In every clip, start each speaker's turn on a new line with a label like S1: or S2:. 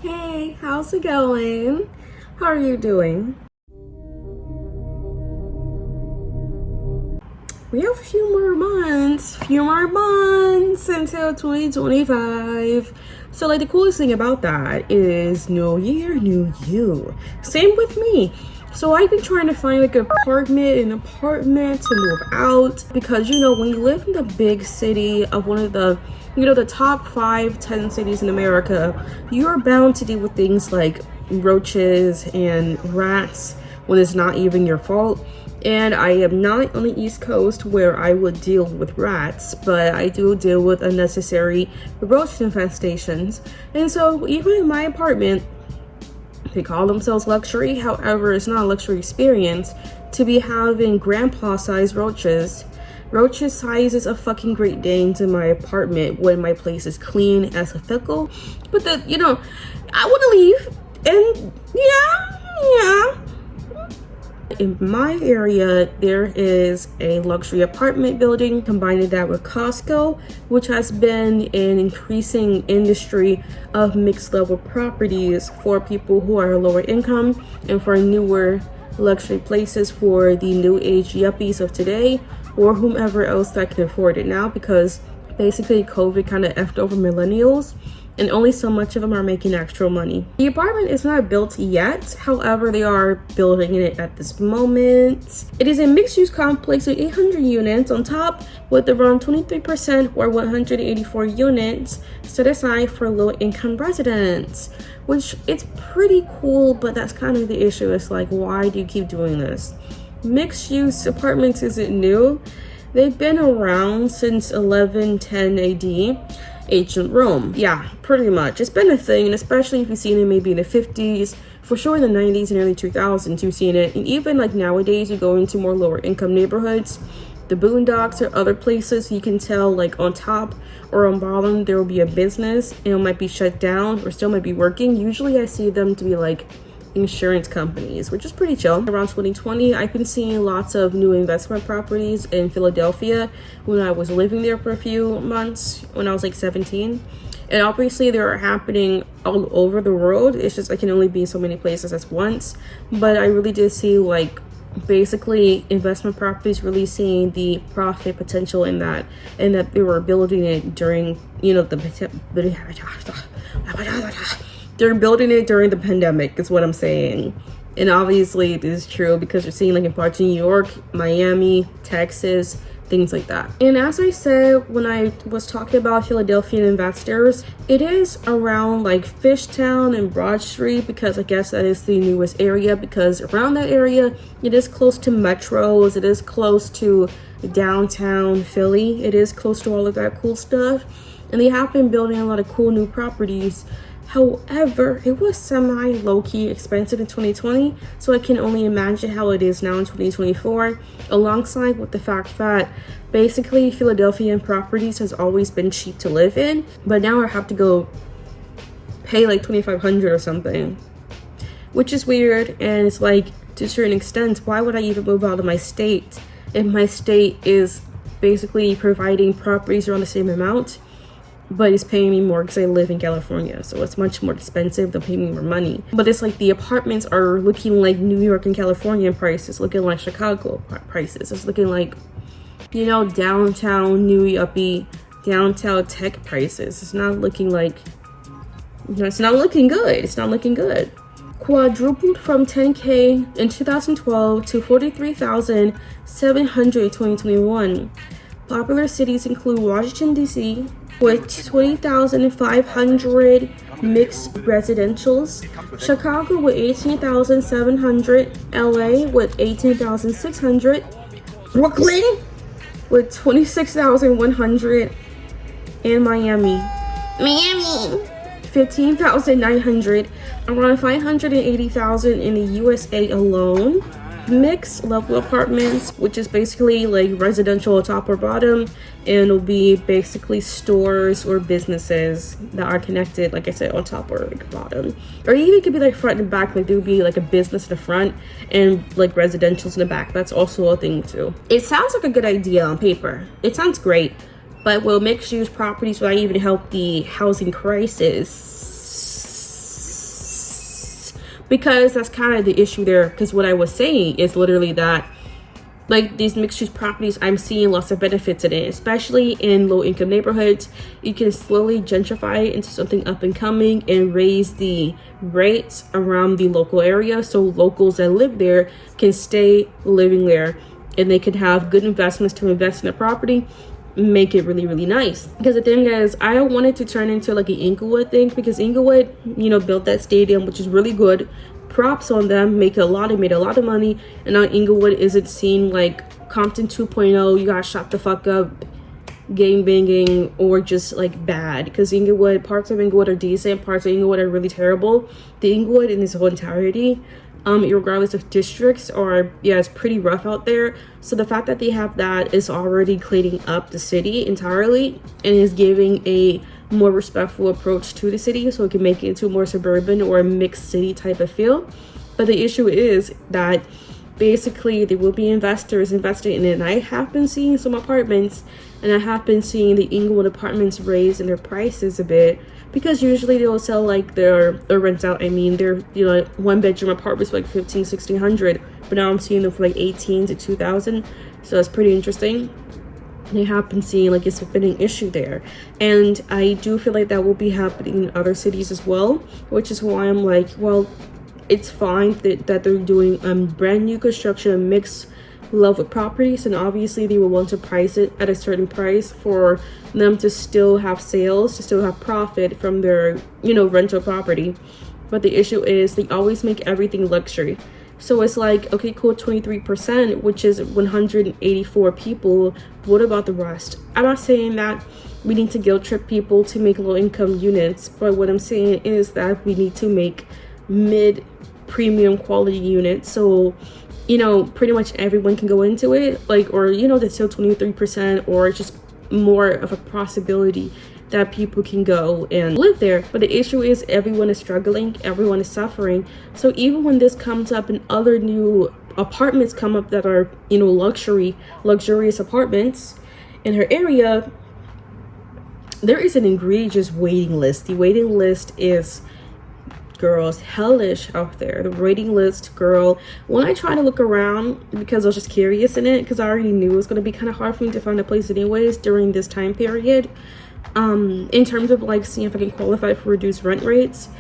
S1: Hey, how's it going? How are you doing? We have a few more months until 2025. So like the coolest thing about that is new year, new you. Same with me. So I've been trying to find like an apartment to move out because when you live in the big city of one of the the top 5-10 cities in America, you're bound to deal with things like roaches and rats when it's not even your fault. And I am not on the East Coast where I would deal with rats, but I do deal with unnecessary roach infestations. And so even in my apartment, they call themselves luxury. However, it's not a luxury experience to be having grandpa-sized roaches. Roaches sizes of fucking Great Danes in my apartment when my place is clean as a fickle. But I want to leave. And yeah. In my area, there is a luxury apartment building, combining that with Costco, which has been an increasing industry of mixed level properties for people who are lower income and for newer luxury places for the new age yuppies of today or whomever else that can afford it now, because basically COVID kind of effed over millennials and only so much of them are making actual money. The apartment is not built yet, however, they are building it at this moment. It is a mixed-use complex with 800 units on top, with around 23% or 184 units set aside for low-income residents, which it's pretty cool, but that's kind of the issue. It's like, why do you keep doing this? Mixed-use apartments isn't new. They've been around since 1110 AD. Ancient Rome. Yeah, pretty much. It's been a thing, and especially if you've seen it maybe in the 50s, for sure in the 90s and early 2000s, you've seen it. And even like nowadays, you go into more lower income neighborhoods, the boondocks or other places, you can tell like on top or on bottom, there will be a business and it might be shut down or still might be working. Usually I see them to be like insurance companies, which is pretty chill. Around 2020, I've been seeing lots of new investment properties in Philadelphia when I was living there for a few months when I was like 17. And obviously they're happening all over the world. It's just I can only be in so many places at once. But I really did see like basically investment properties really seeing the profit potential in that, and that they were building it during they're building it during the pandemic is what I'm saying. And obviously it is true because you're seeing like in parts of New York, Miami, Texas, things like that. And as I said when I was talking about Philadelphian investors, it is around like Fishtown and Broad Street, because I guess that is the newest area, because around that area it is close to metros, it is close to downtown Philly, it is close to all of that cool stuff, and they have been building a lot of cool new properties. However, it was semi low-key expensive in 2020, so I can only imagine how it is now in 2024, alongside with the fact that basically Philadelphian properties has always been cheap to live in, but now I have to go pay like $2,500 or something, which is weird. And it's like, to a certain extent, why would I even move out of my state if my state is basically providing properties around the same amount, but it's paying me more because I live in California, so it's much more expensive than paying me more money. But it's like the apartments are looking like New York and California prices, looking like Chicago prices. It's looking like, downtown new yuppie, downtown tech prices. It's not looking like, it's not looking good. It's not looking good. Quadrupled from 10K in 2012 to 43,700 in 2021. Popular cities include Washington, D.C., with 20,500 mixed residentials, Chicago with 18,700, LA with 18,600, Brooklyn with 26,100, and Miami 15,900, around 580,000 in the USA alone. Mixed level apartments, which is basically like residential top or bottom, and it'll be basically stores or businesses that are connected, like I said, on top or like bottom, or even could be like front and back. Like there would be like a business in the front and like residentials in the back. That's also a thing too. It sounds like a good idea on paper. It sounds great, but will mixed use properties will even help the housing crisis? because that's kind of the issue there. Because what I was saying is literally that, like, these mixed-use properties, I'm seeing lots of benefits in it, especially in low-income neighborhoods. You can slowly gentrify it into something up and coming and raise the rates around the local area, so locals that live there can stay living there, and they can have good investments to invest in the property, make it really, really nice. Because the thing is, I don't want it to turn into like an Inglewood thing, because Inglewood, you know, built that stadium, which is really good. Props on them, made a lot of money, and now Inglewood isn't seen like Compton 2.0. You got shot the fuck up, gang banging, or just like bad. Because Inglewood, parts of Inglewood are decent, parts of Inglewood are really terrible. The Inglewood in its whole entirety, regardless of districts, or yeah, it's pretty rough out there. So the fact that they have that is already cleaning up the city entirely and is giving a more respectful approach to the city, so it can make it into a more suburban or a mixed city type of feel. But the issue is that basically there will be investors investing in it, and I have been seeing some apartments, and I have been seeing the Inglewood apartments raise in their prices a bit, because usually they'll sell like their rents out, I mean their, you know, 1-bedroom apartments for like 1,500-1,600, but now I'm seeing them for like 18 to 2,000. So that's pretty interesting. They have been seeing like it's been an issue there, and I do feel like that will be happening in other cities as well, which is why I'm like, well, it's fine that they're doing brand new construction, mixed level properties, and obviously they will want to price it at a certain price for them to still have sales, to still have profit from their, you know, rental property. But the issue is they always make everything luxury. So it's like, okay, cool, 23%, which is 184 people. What about the rest? I'm not saying that we need to guilt trip people to make low income units, but what I'm saying is that we need to make mid premium quality units, so, you know, pretty much everyone can go into it, like, or, you know, that's still 23%, or just more of a possibility that people can go and live there. But the issue is everyone is struggling, everyone is suffering. So even when this comes up and other new apartments come up that are, you know, luxurious apartments in her area, there is an egregious waiting list. The waiting list is, girls, hellish out there. The waiting list, girl, when I try to look around, because I was just curious in it, because I already knew it was going to be kind of hard for me to find a place anyways during this time period, in terms of like seeing if I can qualify for reduced rent rates,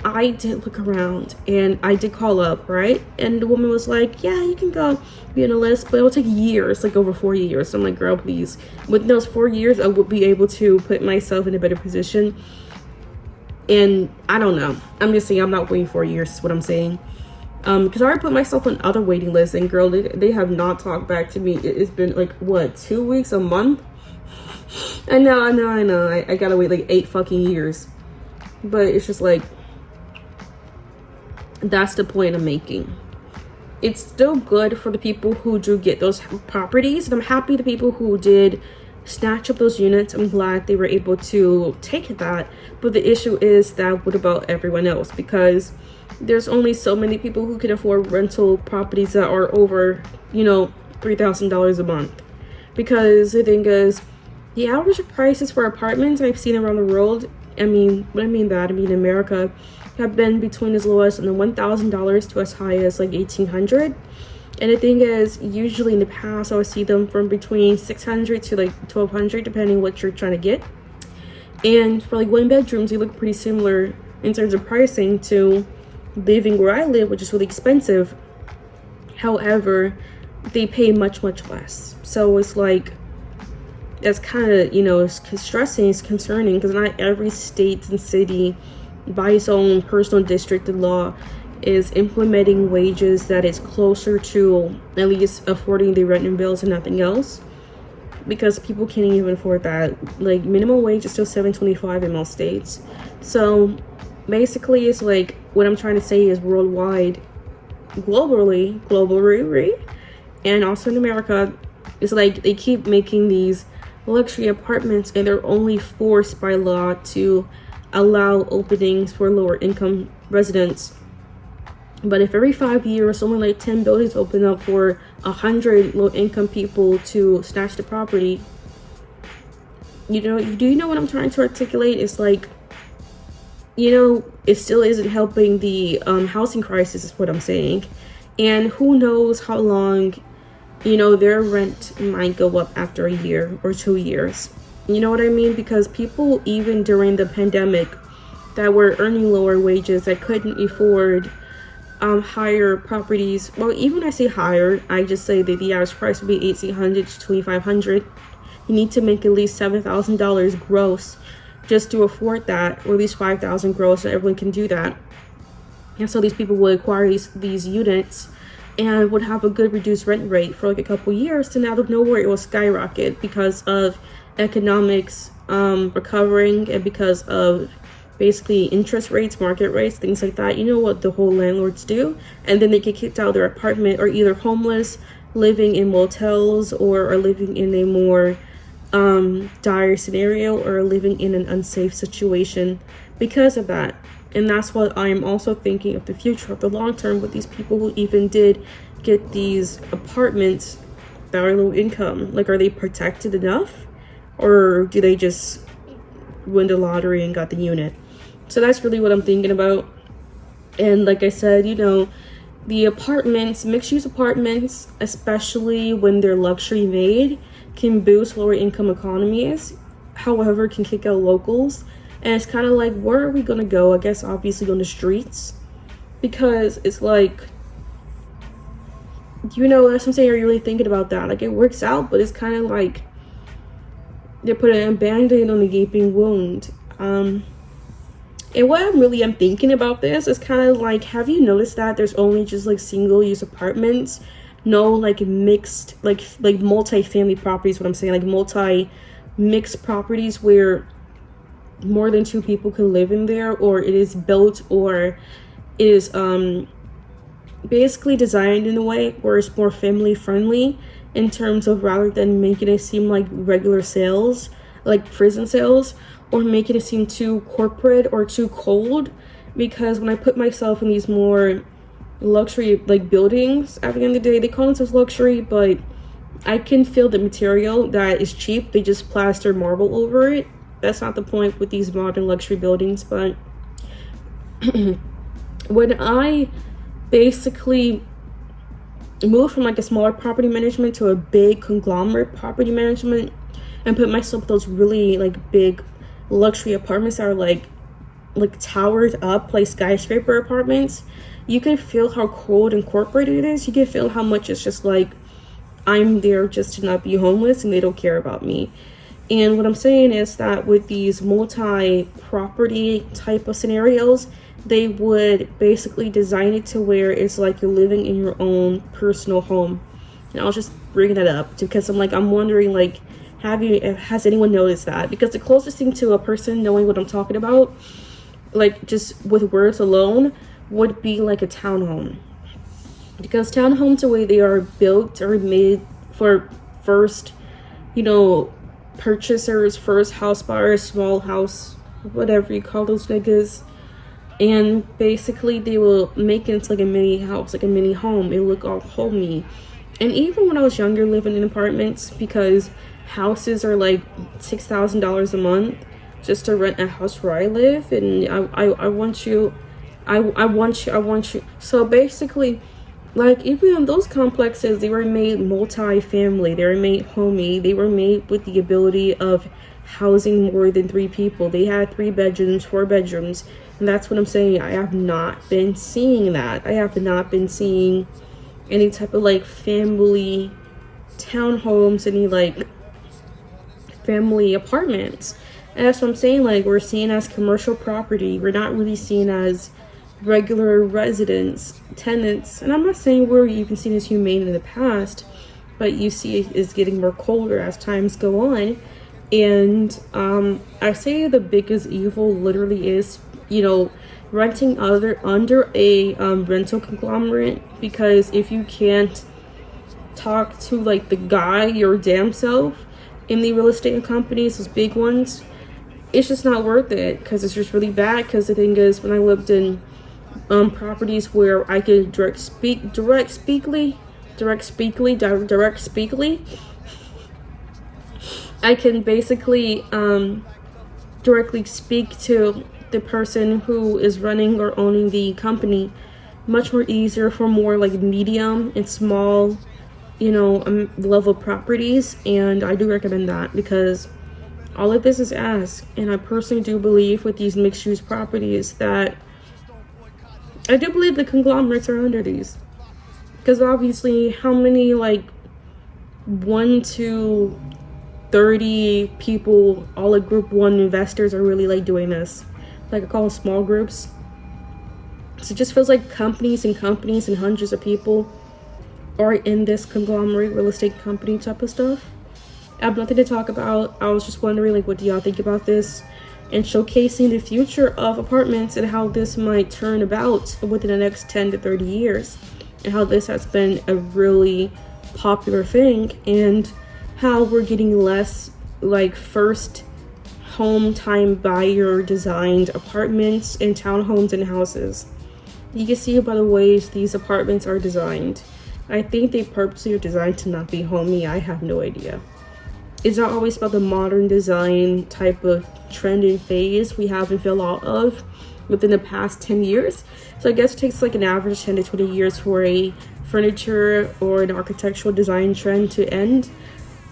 S1: I did look around and I did call up, right? And the woman was like, yeah, you can go be on a list, but it'll take years, like over 4 years. So I'm like, girl, please. Within those 4 years, I would be able to put myself in a better position. And I don't know. I'm just saying I'm not waiting 4 years is what I'm saying. Because I already put myself on other waiting lists, and girl, they have not talked back to me. It's been like, what, 2 weeks, a month? I know. I gotta wait like 8 fucking years. But it's just like, that's the point I'm making. It's still good for the people who do get those properties, and I'm happy the people who did snatch up those units. I'm glad they were able to take that. But the issue is that what about everyone else? Because there's only so many people who can afford rental properties that are over, you know, $3,000 a month. Because the thing is, the average prices for apartments I've seen around the world, I mean America, have been between as low as $1,000 to as high as like $1,800. And the thing is, usually in the past, I would see them from between $600 to like $1,200, depending what you're trying to get. And for like 1-bedrooms, they look pretty similar in terms of pricing to living where I live, which is really expensive. However, they pay much less. So it's like, that's kind of, you know, it's stressing, it's concerning, because not every state and city by its own personal district and law is implementing wages that is closer to at least affording the rent and bills and nothing else, because people can't even afford that. Like, minimum wage is still $7.25 in most states. So basically, it's like, what I'm trying to say is worldwide, globally, and also in America, it's like they keep making these luxury apartments, and they're only forced by law to allow openings for lower income residents. But if every 5 years only like 10 buildings open up for 100 low income people to snatch the property, you know, do you know what I'm trying to articulate? It's like, it still isn't helping the housing crisis, is what I'm saying. And who knows how long, their rent might go up after a year or 2 years. You know what I mean? Because people, even during the pandemic, that were earning lower wages, that couldn't afford higher properties. Well, even when I say higher, I just say that the average price would be $1,800 to $2,500. You need to make at least $7,000 gross just to afford that, or at least $5,000 gross, so everyone can do that. And so these people would acquire these units and would have a good reduced rent rate for like a couple years. And out of nowhere, it will skyrocket because of economics recovering, and because of basically interest rates, market rates, things like that. You know what the whole landlords do. And then they get kicked out of their apartment, or either homeless, living in motels, or are living in a more dire scenario, or living in an unsafe situation because of that. And that's what I'm also thinking of the future, of the long term, with these people who even did get these apartments that are low income. Like, are they protected enough, or do they just win the lottery and got the unit? So that's really what I'm thinking about. And like I said, the apartments, mixed-use apartments, especially when they're luxury made, can boost lower income economies, however can kick out locals. And it's kind of like, where are we gonna go? I guess obviously on the streets, because it's like, that's what I'm saying. You're really thinking about that. Like, it works out, but it's kind of like they put a band-aid on the gaping wound. And what I'm thinking about this is kind of like, have you noticed that there's only just like single-use apartments? No, like mixed, like multi-family properties, what I'm saying, like multi-mixed properties where more than 2 people can live in there, or it is built, or it is basically designed in a way where it's more family friendly, in terms of, rather than making it seem like regular sales, like prison sales, or making it seem too corporate or too cold. Because when I put myself in these more luxury like buildings, at the end of the day, they call themselves luxury, but I can feel the material that is cheap. They just plaster marble over it. That's not the point with these modern luxury buildings. But when I basically moved from like a smaller property management to a big conglomerate property management, and put myself in those really like big luxury apartments that are like towered up, like skyscraper apartments, you can feel how cold and corporate it is. You can feel how much it's just like, I'm there just to not be homeless, and they don't care about me. And what I'm saying is that with these multi-property type of scenarios, they would basically design it to where it's like you're living in your own personal home. And I was just bringing that up because I'm wondering, like, has anyone noticed that? Because the closest thing to a person knowing what I'm talking about, like just with words alone, would be like a townhome. Because townhomes, the way they are built, are made for first, purchasers, first house buyers, small house, whatever you call those niggas. And basically they will make it into like a mini house, like a mini home. It look all homey. And even when I was younger, living in apartments, because houses are like $6,000 a month just to rent a house where I live, and I want you. So basically, like, even in those complexes, they were made multi-family, they were made homey, they were made with the ability of housing more than 3 people. They had 3 bedrooms, 4 bedrooms, and that's what I'm saying. I have not been seeing that. I have not been seeing any type of like family townhomes, any like family apartments. And that's what I'm saying, like, we're seen as commercial property. We're not really seen as regular residents, tenants. And I'm not saying we're even seen as humane in the past, but you see it is getting more colder as times go on. And I say the biggest evil literally is, renting under a rental conglomerate. Because if you can't talk to like the guy your damn self in the real estate companies, those big ones, it's just not worth it, because it's just really bad. Because the thing is, when I lived in properties where I could direct speakly, I can basically directly speak to the person who is running or owning the company much more easier for more like medium and small, level properties. And I do recommend that because all of this is asked. And I personally do believe with these mixed use properties that I do believe the conglomerates are under these. Because obviously, how many like 1 to 30 people, all like group one investors, are really like doing this? Like I call them small groups. So it just feels like companies and hundreds of people are in this conglomerate real estate company type of stuff. I have nothing to talk about. I was just wondering, like, what do y'all think about this? And showcasing the future of apartments and how this might turn about within the next 10 to 30 years. And how this has been a really popular thing. And how we're getting less, like, first home time buyer designed apartments and townhomes and houses. You can see by the ways these apartments are designed. I think they purposely are designed to not be homey. I have no idea. It's not always about the modern design type of trend and phase we have and feel out of within the past 10 years. So I guess it takes like an average 10 to 20 years for a furniture or an architectural design trend to end.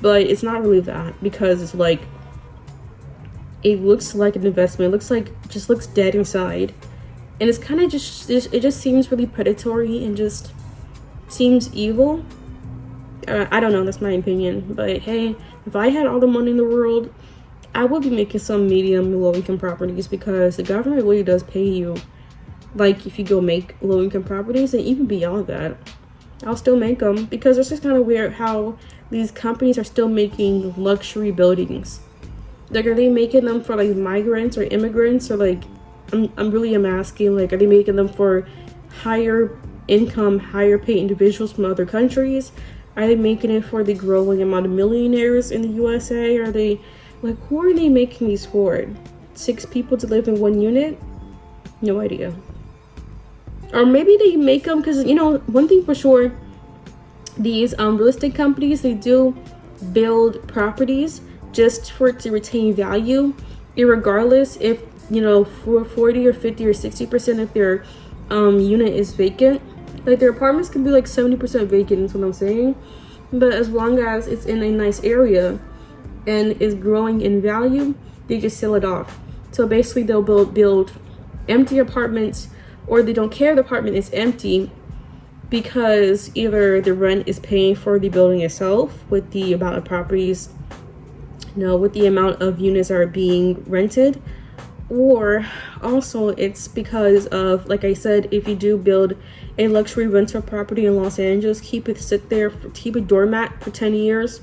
S1: But it's not really that, because it's like, it looks like an investment. It looks like, just looks dead inside. And it's kind of it just seems really predatory and just seems evil. I don't know, that's my opinion. But hey, if I had all the money in the world, I would be making some medium and low income properties, because the government really does pay you. Like if you go make low income properties, and even beyond that, I'll still make them, because it's just kind of weird how these companies are still making luxury buildings. Like, are they making them for like migrants or immigrants, or like, I'm asking, like, are they making them for higher income, higher paid individuals from other countries? Are they making it for the growing amount of millionaires in the USA? Are they, like, who are they making these for? 6 people to live in one unit? No idea. Or maybe they make them because, one thing for sure, these real estate companies, they do build properties just for it to retain value, irregardless if, for 40 or 50 or 60% of their unit is vacant. Like, their apartments can be like 70% vacant, is what I'm saying. But as long as it's in a nice area and is growing in value, they just sell it off. So basically they'll build empty apartments, or they don't care the apartment is empty, because either the rent is paying for the building itself with the amount of properties, with the amount of units that are being rented, or also it's because of, like I said, if you do build a luxury rental property in Los Angeles, keep it doormat for 10 years.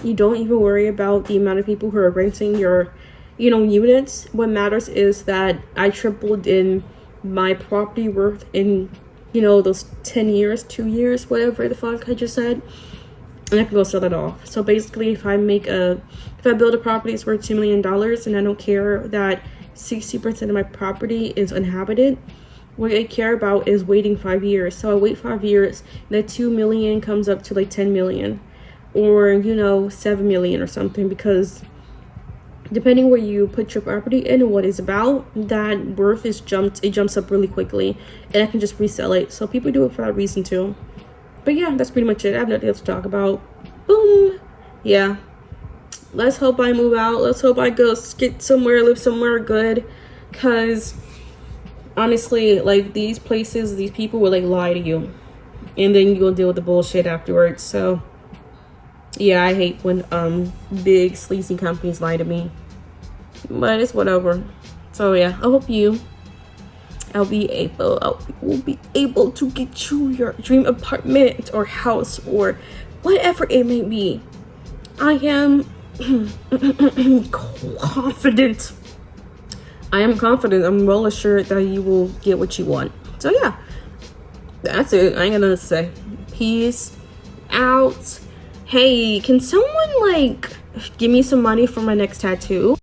S1: You don't even worry about the amount of people who are renting your, units. What matters is that I tripled in my property worth in, those 10 years, 2 years, whatever the fuck I just said. And I can go sell it off. So basically, if I build a property that's worth $2 million and I don't care that 60% of my property is uninhabited, what I care about is waiting 5 years. So I wait 5 years, that 2 million comes up to like 10 million or 7 million or something, because depending where you put your property in and what it's about, that worth jumps up really quickly, and I can just resell it. So people do it for that reason too. But yeah, that's pretty much it. I have nothing else to talk about. Boom. Yeah. Let's hope I move out. Let's hope I go get somewhere, live somewhere good. Because honestly, like, these places, these people will like lie to you, and then you'll deal with the bullshit afterwards. So yeah, I hate when big sleazy companies lie to me, but it's whatever. So yeah, I hope I'll be able to get you your dream apartment or house or whatever it may be. I am confident. I'm well assured that you will get what you want. So yeah, that's it. I ain't gonna say. Peace out. Hey, can someone like give me some money for my next tattoo?